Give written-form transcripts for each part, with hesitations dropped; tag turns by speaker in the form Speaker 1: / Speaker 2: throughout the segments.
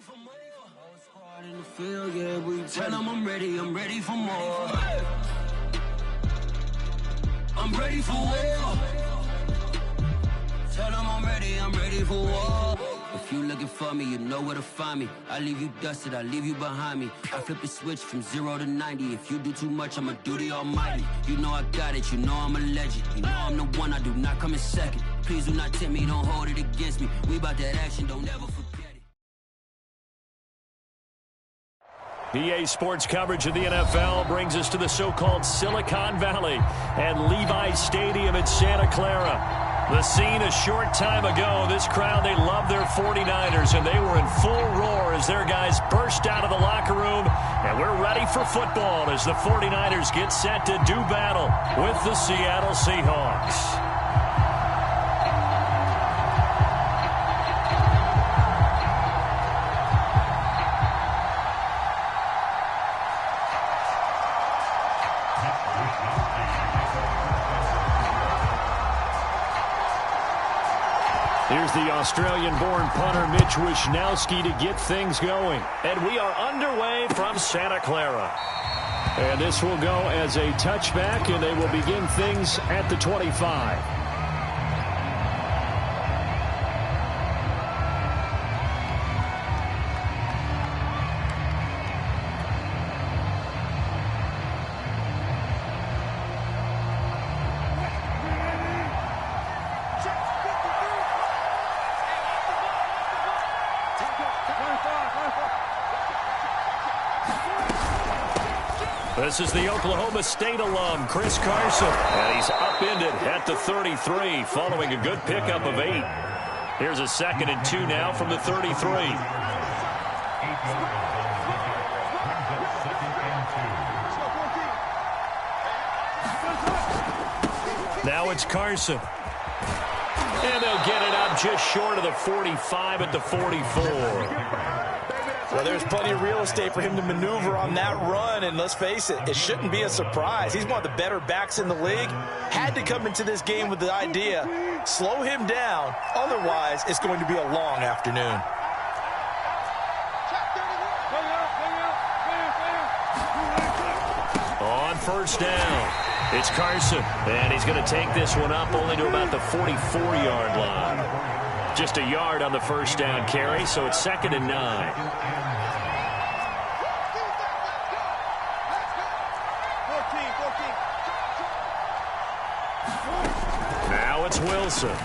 Speaker 1: for more. In the field, yeah, we tell them I'm ready for more. I'm ready for war. Tell them I'm ready for war. If you looking for me, you know where to find me. I leave you dusted, I leave you behind me. I flip the switch from 0 to 90. If you do too much, I'ma do the almighty. You know I got it, you know I'm a legend. You know I'm the one, I do not come in second. Please do not tempt me, don't hold it against me. We about that action, don't ever forget it.
Speaker 2: EA Sports coverage of the NFL brings us to the so-called Silicon Valley and Levi's Stadium in Santa Clara. The scene a short time ago, this crowd, they love their 49ers, and they were in full roar as their guys burst out of the locker room. And we're ready for football as the 49ers get set to do battle with the Seattle Seahawks. Here's the Australian-born punter Mitch Wishnowsky to get things going. And we are underway from Santa Clara. And this will go as a touchback, and they will begin things at the 25. This is the Oklahoma State alum, Chris Carson, and he's upended at the 33 following a good pickup of 8. Here's a 2nd and 2 now from the 33. Now it's Carson. And they'll get it up just short of the 45 at the 44.
Speaker 3: Well, there's plenty of real estate for him to maneuver on that run, and let's face it, it shouldn't be a surprise. He's one of the better backs in the league. Had to come into this game with the idea, slow him down, otherwise it's going to be a long afternoon.
Speaker 2: On first down, it's Carson, and he's going to take this one up only to about the 44-yard line. Just a yard on the first down carry, so it's 2nd and 9. Now it's Wilson.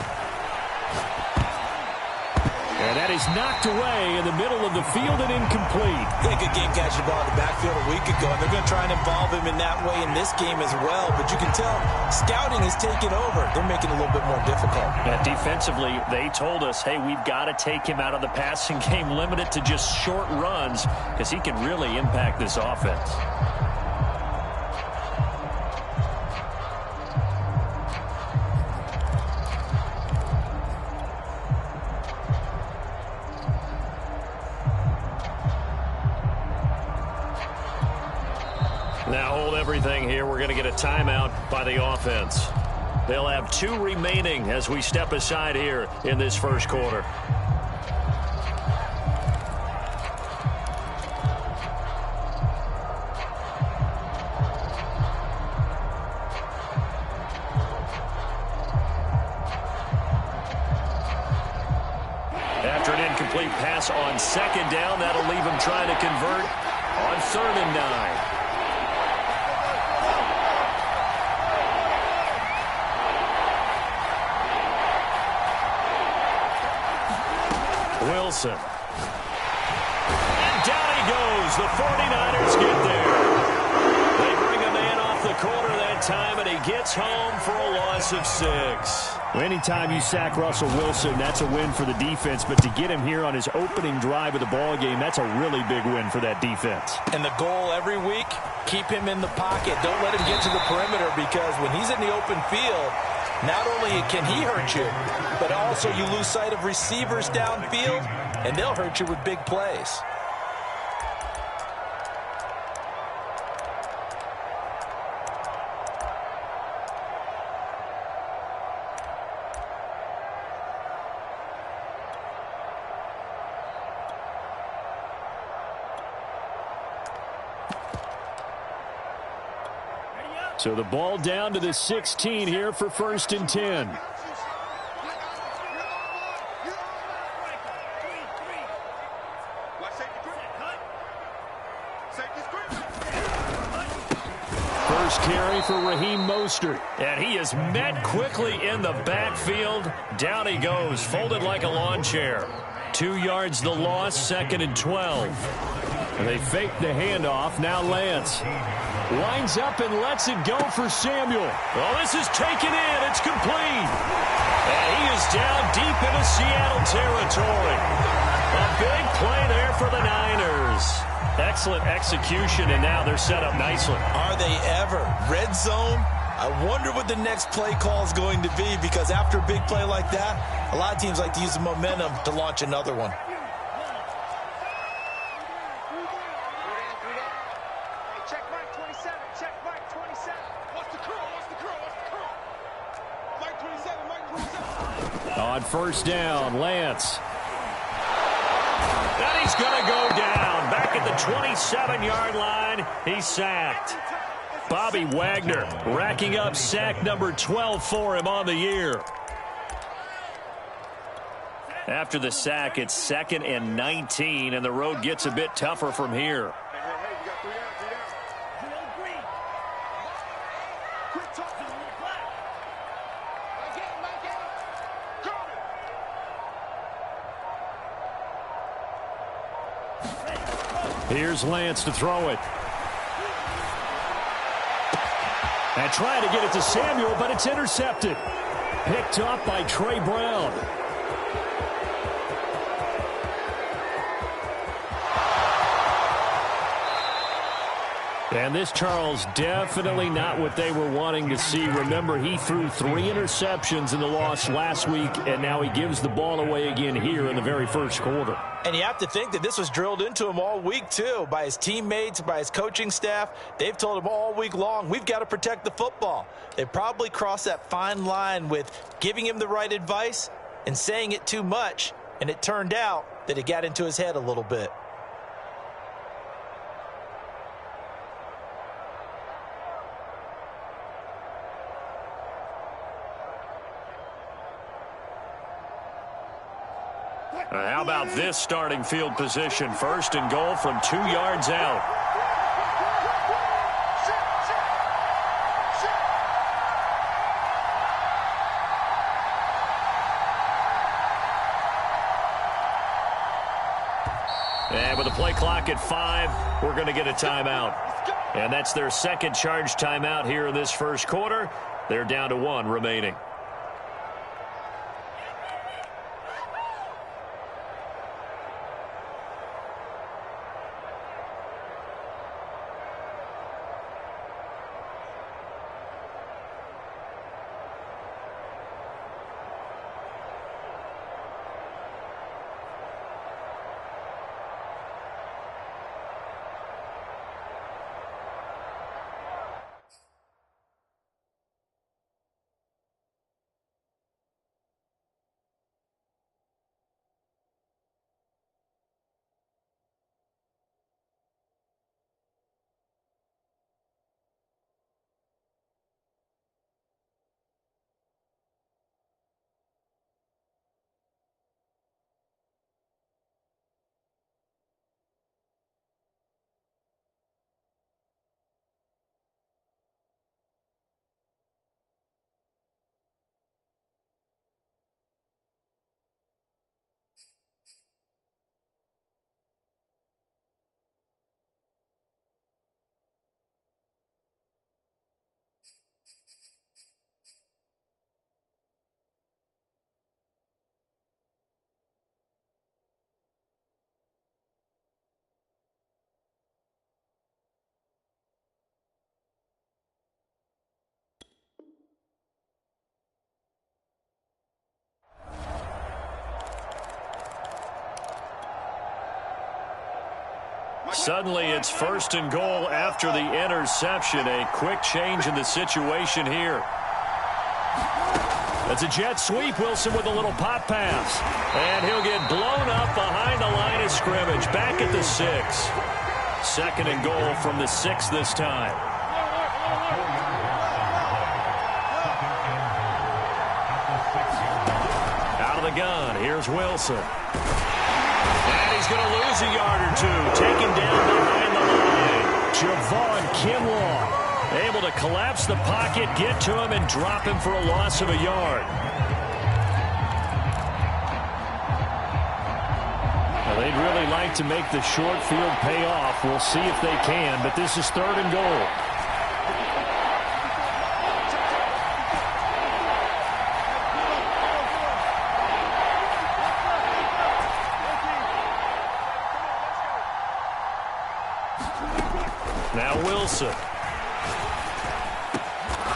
Speaker 2: And that is knocked away in the middle of the field and incomplete.
Speaker 3: Yeah, good game catching the ball in the backfield a week ago, and they're going to try and involve him in that way in this game as well. But you can tell scouting is taking over. They're making it a little bit more difficult.
Speaker 2: And defensively, they told us, hey, we've got to take him out of the passing game, limit it to just short runs, because he can really impact this offense. Now hold everything here. We're going to get a timeout by the offense. They'll have 2 remaining as we step aside here in this first quarter. After an incomplete pass on 2nd down, that'll leave him trying to convert on 3rd and 9. Wilson. And down he goes. The 49ers get there. They bring a man off the corner that time, and he gets home for a loss of 6.
Speaker 4: Anytime you sack Russell Wilson, that's a win for the defense. But to get him here on his opening drive of the ball game, that's a really big win for that defense.
Speaker 3: And the goal every week, keep him in the pocket. Don't let him get to the perimeter, because when he's in the open field, not only can he hurt you, but also you lose sight of receivers downfield, and they'll hurt you with big plays.
Speaker 4: So the ball down to the 16 here for 1st and 10. First carry for Raheem Mostert.
Speaker 2: And he is met quickly in the backfield. Down he goes, folded like a lawn chair. 2 yards the loss, 2nd and 12.
Speaker 4: And they fake the handoff. Now Lance winds up and lets it go for Samuel.
Speaker 2: Well, this is taken in. It's complete. And he is down deep into Seattle territory. A big play there for the Niners. Excellent execution, and now they're set up nicely.
Speaker 3: Are they ever? Red zone? I wonder what the next play call is going to be, because after a big play like that, a lot of teams like to use the momentum to launch another one.
Speaker 5: Check Mike 27. Check Mike 27. What's the curl? What's the curl? What's the curl? Mike 27. Mike 27.
Speaker 4: On 1st down, Lance.
Speaker 2: And he's going to go down. Back at the 27-yard line, he's sacked.
Speaker 4: Bobby Wagner racking up sack number 12 for him on the year.
Speaker 2: After the sack, it's 2nd and 19, and the road gets a bit tougher from here.
Speaker 4: Here's Lance to throw it. And trying to get it to Samuel, but it's intercepted. Picked up by Trey Brown. And this, Charles, definitely not what they were wanting to see. Remember, he threw 3 interceptions in the loss last week, and now he gives the ball away again here in the very first quarter.
Speaker 3: And you have to think that this was drilled into him all week, too, by his teammates, by his coaching staff. They've told him all week long, we've got to protect the football. They probably crossed that fine line with giving him the right advice and saying it too much, and it turned out that it got into his head a little bit.
Speaker 2: How about this starting field position? 1st and goal from 2 yards out. And with the play clock at 5, we're going to get a timeout. And that's their 2nd charge timeout here in this first quarter. They're down to 1 remaining. Suddenly it's 1st and goal after the interception. A quick change in the situation here.
Speaker 4: That's a jet sweep. Wilson with a little pop pass. And he'll get blown up behind the line of scrimmage. Back at the 6. 2nd and goal from the 6 this time.
Speaker 2: gun. Here's Wilson. And he's going to lose a yard or two. Taken down behind the line. Javon Kinlaw able to collapse the pocket, get to him, and drop him for a loss of a yard. Well, they'd really like to make the short field pay off. We'll see if they can, but this is 3rd and goal. Now Wilson.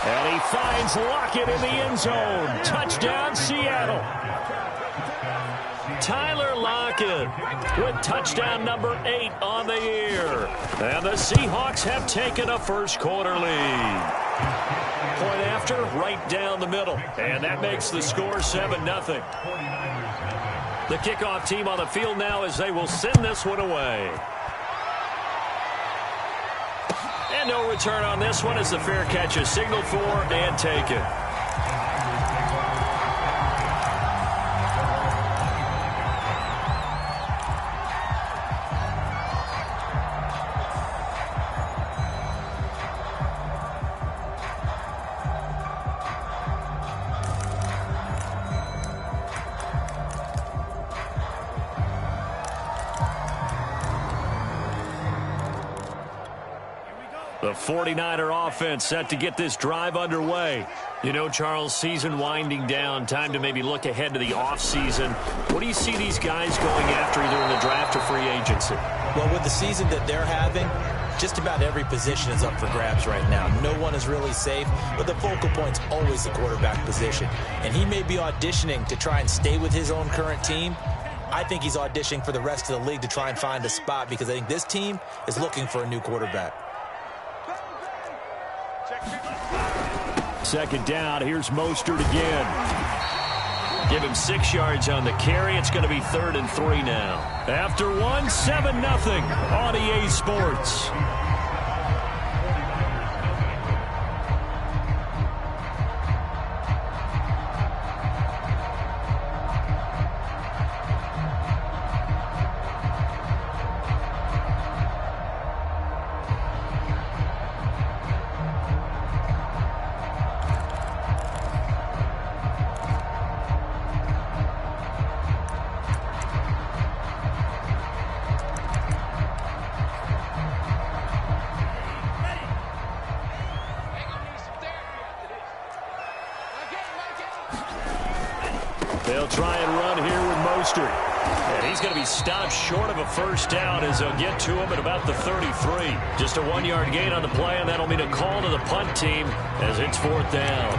Speaker 2: And he finds Lockett in the end zone. Touchdown, Seattle. Tyler Lockett with touchdown number 8 on the year. And the Seahawks have taken a first-quarter lead. Point after, right down the middle. And that makes the score 7-0. The kickoff team on the field now as they will send this one away. And no return on this one as the fair catch is signaled for and taken. The 49er offense set to get this drive underway. You know, Charles, season winding down, time to maybe look ahead to the offseason. What do you see these guys going after either in the draft or free agency?
Speaker 3: Well, with the season that they're having, just about every position is up for grabs right now. No one is really safe, but the focal point's always the quarterback position. And he may be auditioning to try and stay with his own current team. I think he's auditioning for the rest of the league to try and find a spot because I think this team is looking for a new quarterback.
Speaker 2: 2nd down. Here's Mostert again. Give him 6 yards on the carry. It's going to be 3rd and 3 now. After one, 7-0 on EA Sports. They'll try and run here with Mostert. And he's going to be stopped short of a first down as they'll get to him at about the 33. Just a 1-yard gain on the play, and that'll mean a call to the punt team as it's 4th down.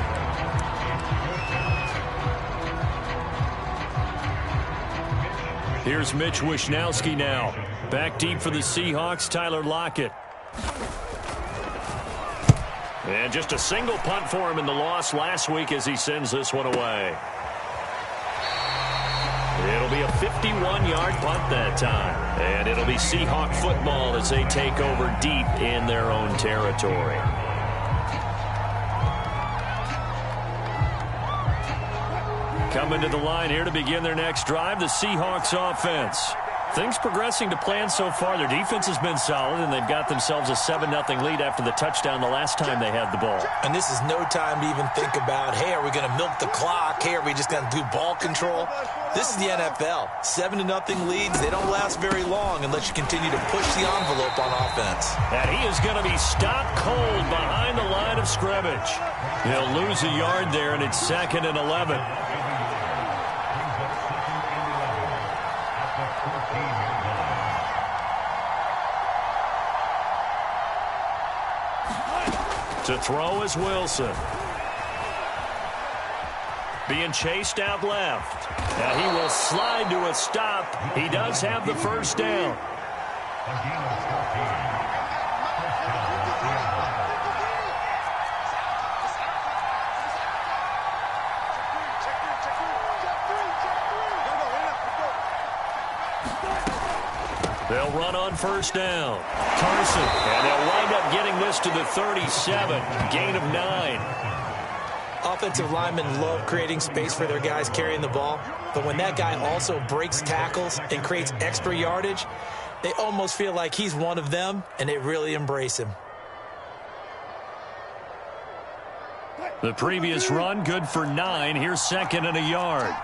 Speaker 2: Here's Mitch Wishnowsky now. Back deep for the Seahawks, Tyler Lockett. And just a single punt for him in the loss last week as he sends this one away. It'll be a 51-yard punt that time. And it'll be Seahawk football as they take over deep in their own territory. Coming to the line here to begin their next drive, the Seahawks offense. Things progressing to plan so far. Their defense has been solid, and they've got themselves a 7-0 lead after the touchdown the last time they had the ball.
Speaker 3: And this is no time to even think about, hey, are we going to milk the clock? Hey, are we just going to do ball control? This is the NFL. 7-0 leads, they don't last very long unless you continue to push the envelope on offense.
Speaker 2: And he is going to be stopped cold behind the line of scrimmage. He'll lose a yard there, and it's 2nd and 11. To throw is Wilson. Being chased out left. Now he will slide to a stop. He does have the first down. They'll run on first down. Carson, and they'll wind up getting this to the 37. Gain of 9.
Speaker 3: Offensive linemen love creating space for their guys carrying the ball. but when that guy also breaks tackles and creates extra yardage, they almost feel like he's one of them, and they really embrace him.
Speaker 2: The previous run, good for 9. Here's second and a yard.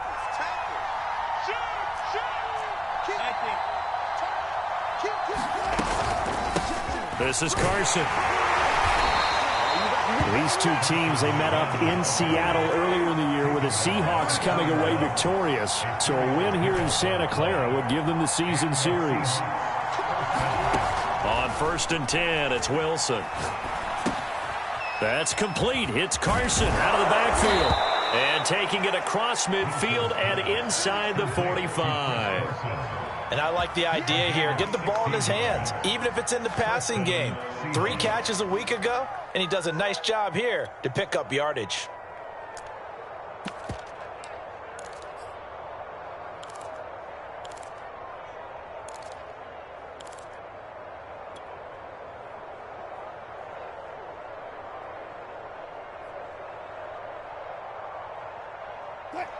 Speaker 2: This is Carson. These two teams, they met up in Seattle earlier in the year with the Seahawks coming away victorious. So a win here in Santa Clara would give them the season series. On 1st and 10, it's Wilson. That's complete. Hits Carson out of the backfield. And taking it across midfield and inside the 45.
Speaker 3: And I like the idea here. Get the ball in his hands, even if it's in the passing game. 3 catches a week ago, and he does a nice job here to pick up yardage.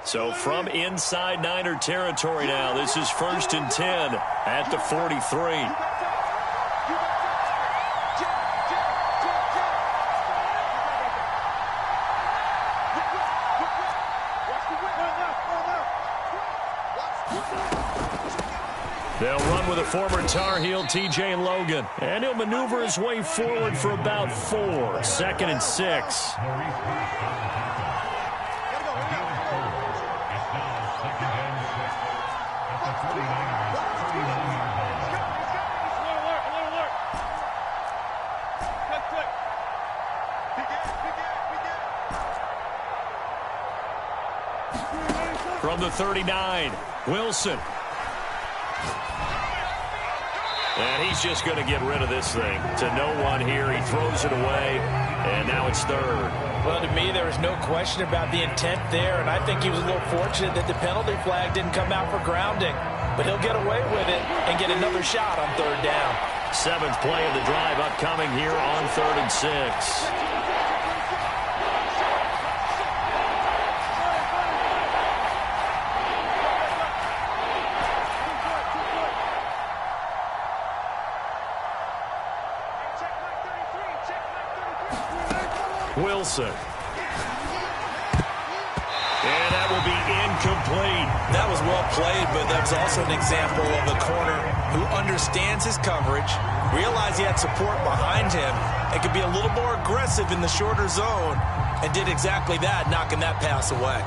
Speaker 2: So from inside Niner territory now, this is 1st and 10 at the 43. They'll run with a former Tar Heel, T.J. Logan. And he'll maneuver his way forward for about 4. 2nd and 6. From the 39, Wilson. And he's just going to get rid of this thing to no one here. He throws it away, and now it's 3rd.
Speaker 3: Well, to me, there is no question about the intent there, and I think he was a little fortunate that the penalty flag didn't come out for grounding. But he'll get away with it and get another shot on 3rd down.
Speaker 2: 7th play of the drive upcoming here on 3rd and 6. Wilson. And that will be incomplete.
Speaker 3: That was well played, but that was also an example of a corner who understands his coverage, realized he had support behind him, and could be a little more aggressive in the shorter zone, and did exactly that, knocking that pass away.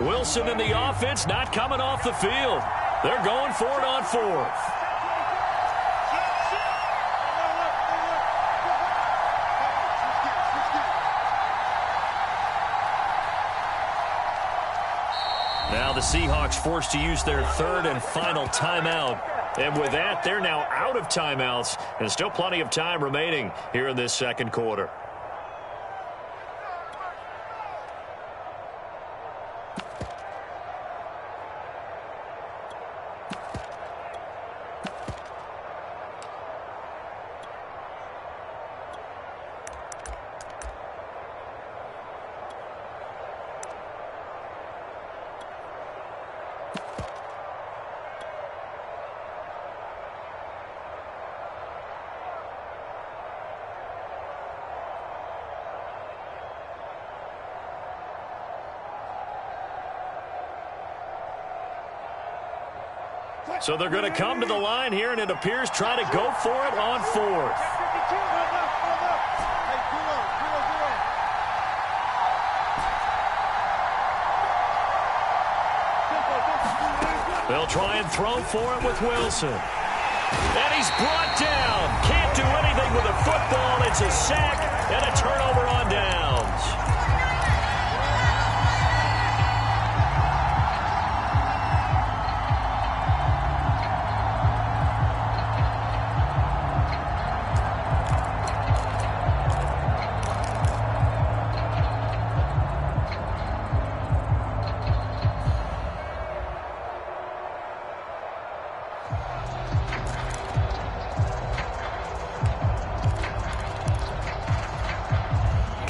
Speaker 2: Wilson and the offense not coming off the field. They're going for it on 4th. Now the Seahawks forced to use their 3rd and final timeout. And with that, they're now out of timeouts. And still plenty of time remaining here in this 2nd quarter. So they're going to come to the line here, and it appears try to go for it on 4th. They'll try and throw for it with Wilson. And he's brought down. Can't do anything with a football. It's a sack and a turnover on downs.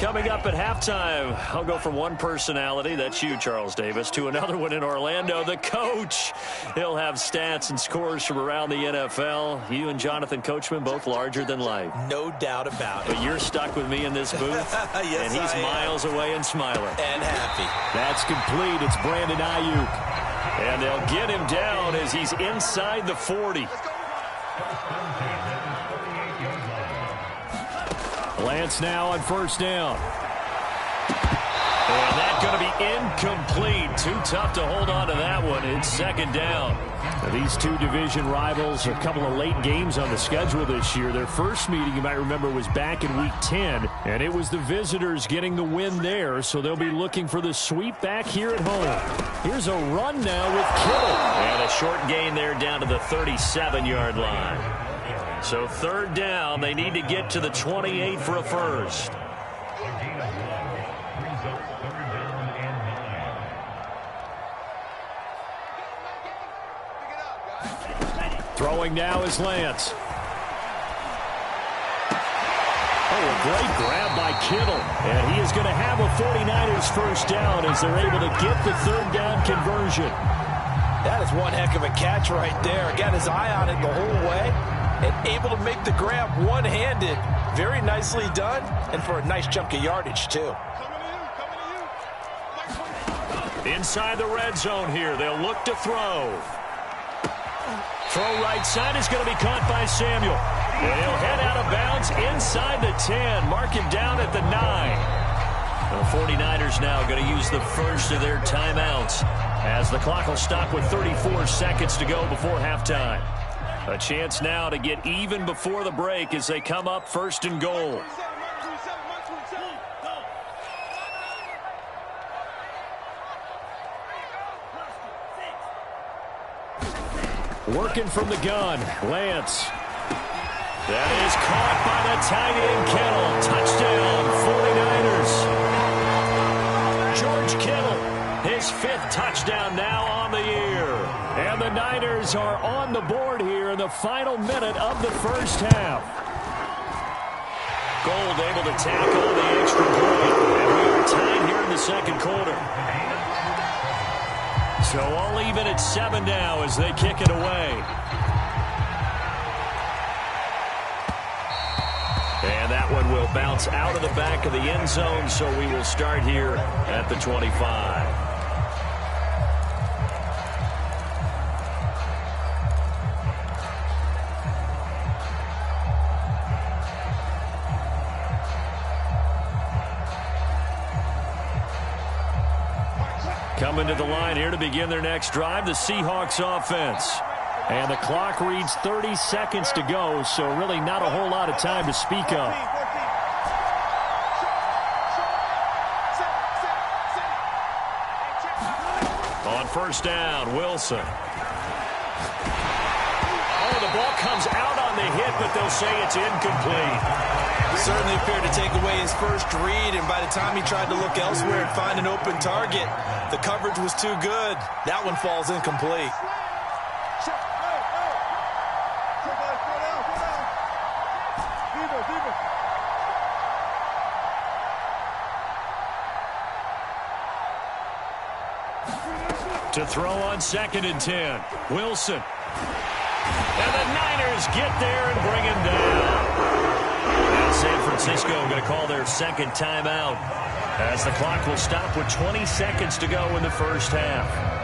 Speaker 2: Coming up at halftime, I'll go from one personality, that's you, Charles Davis, to another one in Orlando, the coach. He'll have stats and scores from around the NFL. You and Jonathan Coachman, both larger than life.
Speaker 3: No doubt about it.
Speaker 2: But you're stuck with me in this booth,
Speaker 3: yes,
Speaker 2: and he's miles away and smiling.
Speaker 3: And happy.
Speaker 4: That's complete. It's Brandon Ayuk.
Speaker 2: And they'll get him down as he's inside the 40.
Speaker 4: Lance now on first down.
Speaker 2: And that's going to be incomplete. Too tough to hold on to that one. It's second down.
Speaker 4: Now, these two division rivals, a couple of late games on the schedule this year. Their first meeting, you might remember, was back in Week 10, and it was the visitors getting the win there, so they'll be looking for the sweep back here at home. Here's a run now with Kittle.
Speaker 2: And a short gain there down to the 37-yard line. So third down, they need to get to the 28 for a first.
Speaker 4: Throwing now is Lance.
Speaker 2: Oh, a great grab by Kittle.
Speaker 4: And he is going to have a 49ers first down as they're able to get the third down conversion.
Speaker 3: That is one heck of a catch right there. Got his eye on it the whole way and able to make the grab one-handed. Very nicely done, and for a nice chunk of yardage, too.
Speaker 2: Inside the red zone here. They'll look to throw. Throw right side is going to be caught by Samuel. And he'll head out of bounds inside the 10. Mark him down at the 9. The 49ers now going to use the first of their timeouts as the clock will stop with 34 seconds to go before halftime. A chance now to get even before the break as they come up first and goal.
Speaker 4: Working from the gun, Lance.
Speaker 2: That is caught by the tight end, Kittle. Touchdown, 49ers. George Kittle, his 5th touchdown now on the year.
Speaker 4: And the Niners are on the board here in the final minute of the first half.
Speaker 2: Gold able to tackle the extra point. And we are tied here in the second quarter. So all even at 7 now as they kick it away. And that one will bounce out of the back of the end zone, so we will start here at the 25. Coming to the line here to begin their next drive, the Seahawks offense.
Speaker 4: And the clock reads 30 seconds to go, so really not a whole lot of time to speak of.
Speaker 2: On first down, Wilson. Oh, the ball comes out on the hit, but they'll say it's incomplete.
Speaker 3: Certainly appeared to take away his first read, and by the time he tried to look elsewhere and find an open target, the coverage was too good. That one falls incomplete.
Speaker 2: To throw on 2nd and 10, Wilson. And the Niners get there and bring him down. And San Francisco going to call their second timeout as the clock will stop with 20 seconds to go in the first half.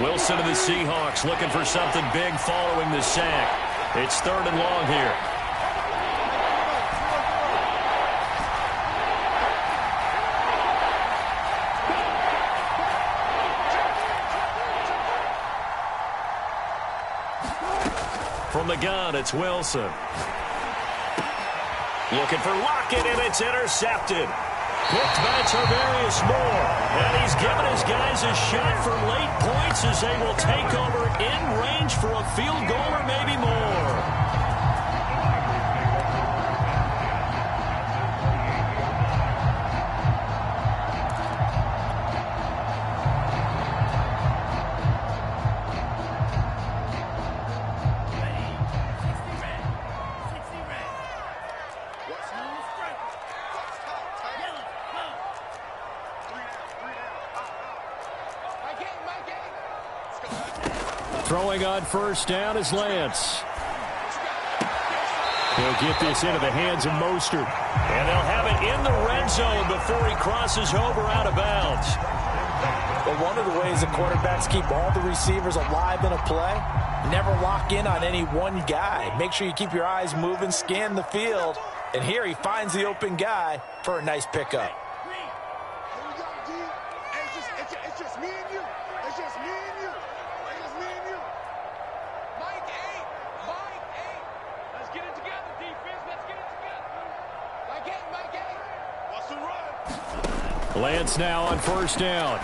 Speaker 2: Wilson of the Seahawks looking for something big following the sack. It's 3rd and long here. From the gun, it's Wilson. Looking for Lockett, and it's intercepted. Picked by Tarvarius Moore. And he's given his guys a shot for late points as they will take over in range for a field goal or maybe more.
Speaker 4: Throwing on first down is Lance. He'll get this into the hands of Mostert. And they'll have it in the red zone before he crosses over out of bounds.
Speaker 3: Well, one of the ways the quarterbacks keep all the receivers alive in a play, never lock in on any one guy. Make sure you keep your eyes moving, scan the field. And here he finds the open guy for a nice pickup.
Speaker 5: It's just me and you. It's just me and you. It's just me and you. Mike 8. Mike 8. Let's get it together, defense. Let's get it together. Mike 8. Mike 8. What's the run?
Speaker 4: Lance now on first down.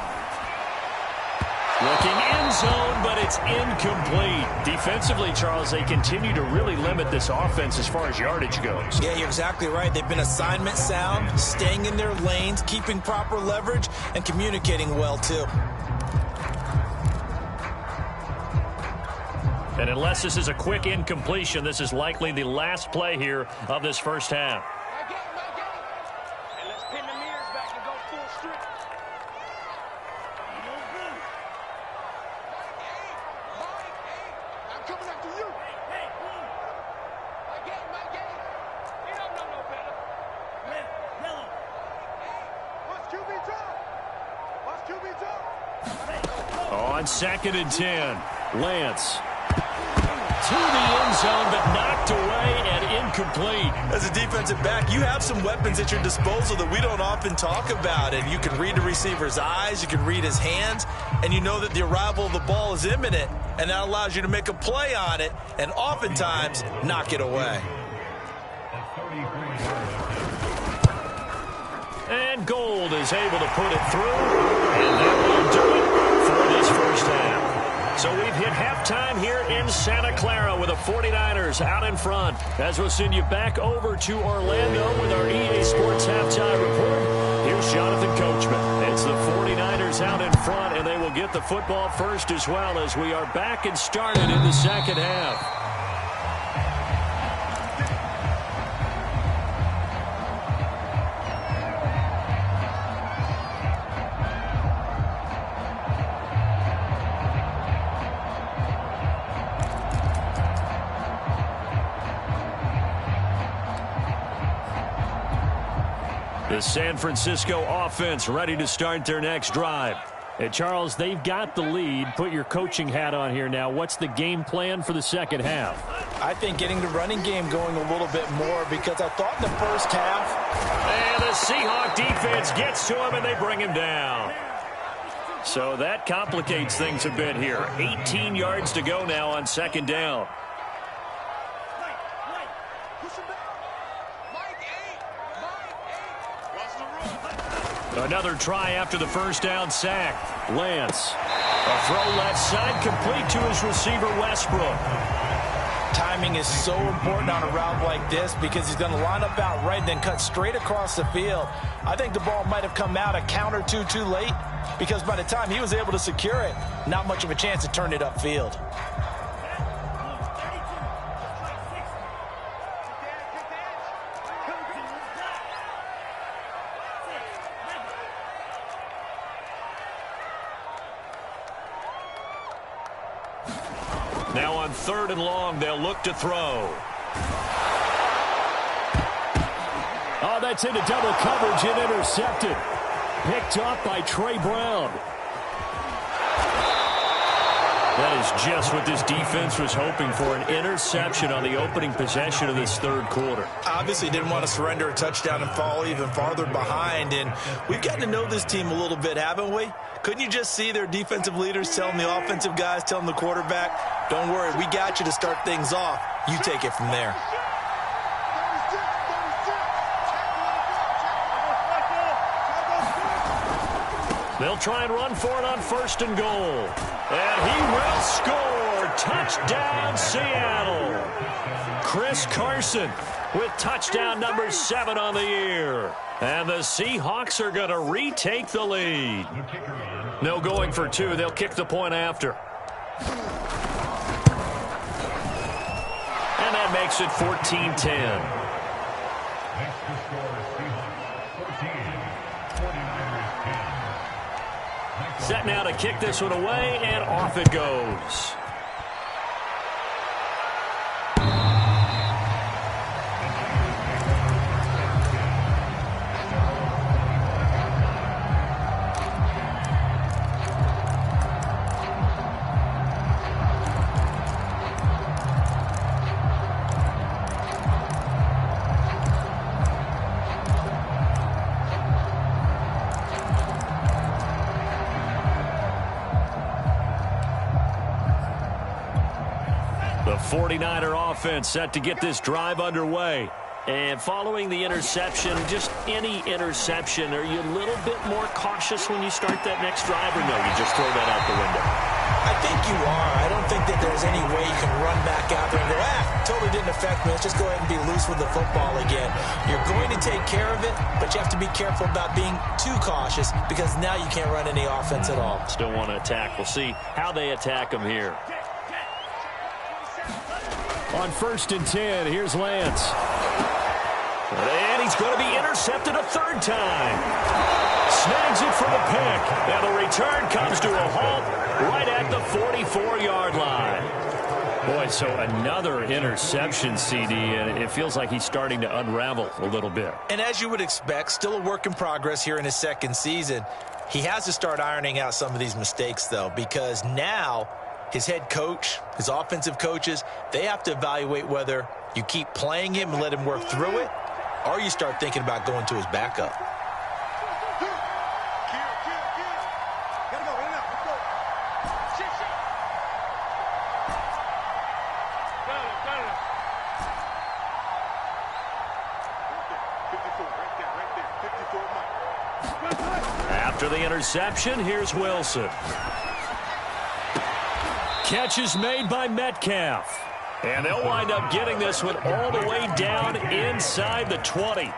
Speaker 4: Looking end zone, but it's incomplete.
Speaker 2: Defensively, Charles, they continue to really limit this offense as far as yardage goes.
Speaker 3: Yeah, you're exactly right. They've been assignment sound, staying in their lanes, keeping proper leverage, and communicating well, too.
Speaker 2: And unless this is a quick incompletion, this is likely the last play here of this first half.
Speaker 5: Mike 8. Mike 8. And let's pin the mirrors back and go full strip. I'm coming after you. Mike 8. Mike 8. You don't know no better. What's QB talk? What's QB talk?
Speaker 4: On 2nd and 10, Lance. To the end zone, but knocked away and incomplete.
Speaker 3: As a defensive back, you have some weapons at your disposal that we don't often talk about. And you can read the receiver's eyes, you can read his hands, and you know that the arrival of the ball is imminent. And that allows you to make a play on it and oftentimes knock it away.
Speaker 2: And Gold is able to put it through, and that will do it for this first half. So we've hit halftime here in Santa Clara with the 49ers out in front. As we'll send you back over to Orlando with our EA Sports Halftime Report, here's Jonathan Coachman. It's the 49ers out in front, and they will get the football first as well as we are back and started in the second half. The San Francisco offense ready to start their next drive.
Speaker 4: And Charles, they've got the lead. Put your coaching hat on here now. What's the game plan for the second half?
Speaker 3: I think getting the running game going a little bit more because I thought in the first half.
Speaker 2: And the Seahawk defense gets to him and they bring him down. So that complicates things a bit here. 18 yards to go now on second down. Another try after the first down sack.
Speaker 4: Lance.
Speaker 2: A throw left side complete to his receiver Westbrook.
Speaker 3: Timing is so important on a route like this because he's going to line up out right and then cut straight across the field. I think the ball might have come out a count or two too late because by the time he was able to secure it, not much of a chance to turn it upfield.
Speaker 2: Now on 3rd and long, they'll look to throw.
Speaker 4: Oh, that's into double coverage and intercepted. Picked up by Trey Brown.
Speaker 2: That is just what this defense was hoping for, an interception on the opening possession of this third quarter.
Speaker 3: Obviously didn't want to surrender a touchdown and fall even farther behind, and we've gotten to know this team a little bit, haven't we? Couldn't you just see their defensive leaders telling the offensive guys, telling the quarterback, don't worry, we got you to start things off. You take it from there.
Speaker 2: They'll try and run for it on 1st and goal. And he will score. Touchdown, Seattle. Chris Carson with touchdown number 7 on the year. And the Seahawks are going to retake the lead. No going for 2. They'll kick the point after. And that makes it 14-10. Set now to kick this one away, and off it goes. 49er offense set to get this drive underway.
Speaker 4: And following the interception, just any interception, are you a little bit more cautious when you start that next drive, or no, you just throw that out the window?
Speaker 3: I think you are. I don't think that there's any way you can run back out there and go, totally didn't affect me. Let's just go ahead and be loose with the football again. You're going to take care of it, but you have to be careful about being too cautious because now you can't run any offense at all.
Speaker 4: Still want to attack. We'll see how they attack them here.
Speaker 2: On 1st and 10, here's Lance. And he's going to be intercepted a third time. Snags it for the pick. And the return comes to a halt right at the 44-yard line. Boy, so another interception, CD, and it feels like he's starting to unravel a little bit.
Speaker 3: And as you would expect, still a work in progress here in his second season. He has to start ironing out some of these mistakes, though, because now his head coach, his offensive coaches, they have to evaluate whether you keep playing him and let him work through it, or you start thinking about going to his backup.
Speaker 2: After the interception, here's Wilson. Catch is made by Metcalf. And they'll wind up getting this one all the way down inside the 20.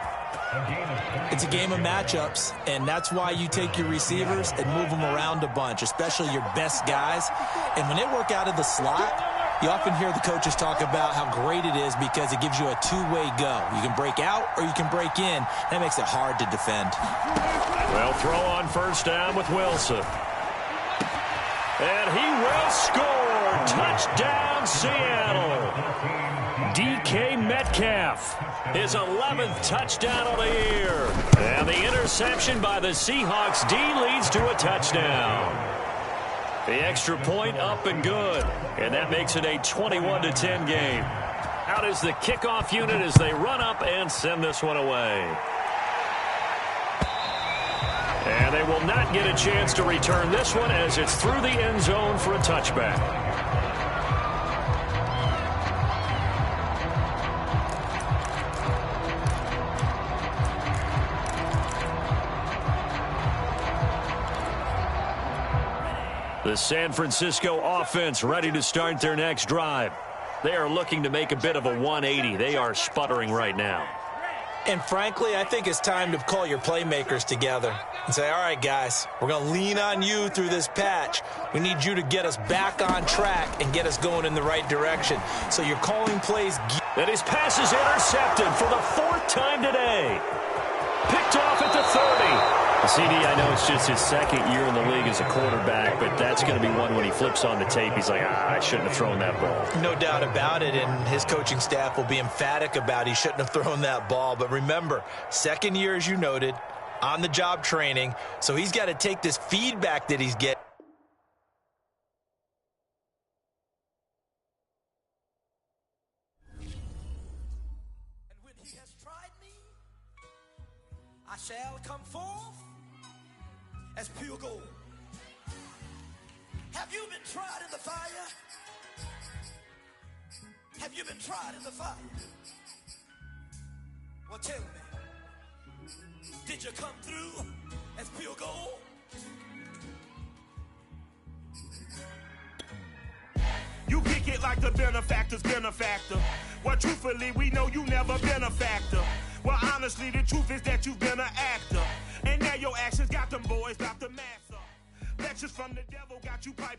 Speaker 3: It's a game of matchups, and that's why you take your receivers and move them around a bunch, especially your best guys. And when they work out of the slot, you often hear the coaches talk about how great it is because it gives you a two-way go. You can break out or you can break in. That makes it hard to defend.
Speaker 2: Well, throw on first down with Wilson. And he will score. Touchdown, Seattle. DK Metcalf, his 11th touchdown of the year. And the interception by the Seahawks D leads to a touchdown. The extra point up and good. And that makes it a 21-10 game. Out is the kickoff unit as they run up and send this one away. And they will not get a chance to return this one as it's through the end zone for a touchback. The San Francisco offense ready to start their next drive. They are looking to make a bit of a 180. They are sputtering right now.
Speaker 3: And frankly, I think it's time to call your playmakers together and say, all right, guys, we're going to lean on you through this patch. We need you to get us back on track and get us going in the right direction. So you're calling plays.
Speaker 2: And his pass is intercepted for the 4th time today. Picked off at the 30. CD, I know it's just his second year in the league as a quarterback, but that's going to be one when he flips on the tape. He's like, I shouldn't have thrown that ball.
Speaker 3: No doubt about it, and his coaching staff will be emphatic about he shouldn't have thrown that ball. But remember, second year, as you noted, on-the-job training, so he's got to take this feedback that he's getting.
Speaker 6: And when he has tried me, I shall come forth as pure gold. Have you been tried in the fire? Have you been tried in the fire? Well, tell me, did you come through as pure gold?
Speaker 7: You kick it like the benefactor's benefactor. Well, truthfully, we know you never been a factor. Well, honestly, the truth is that you've been an actor. And now your actions got them boys, got the master. Lectures from the devil got you piping.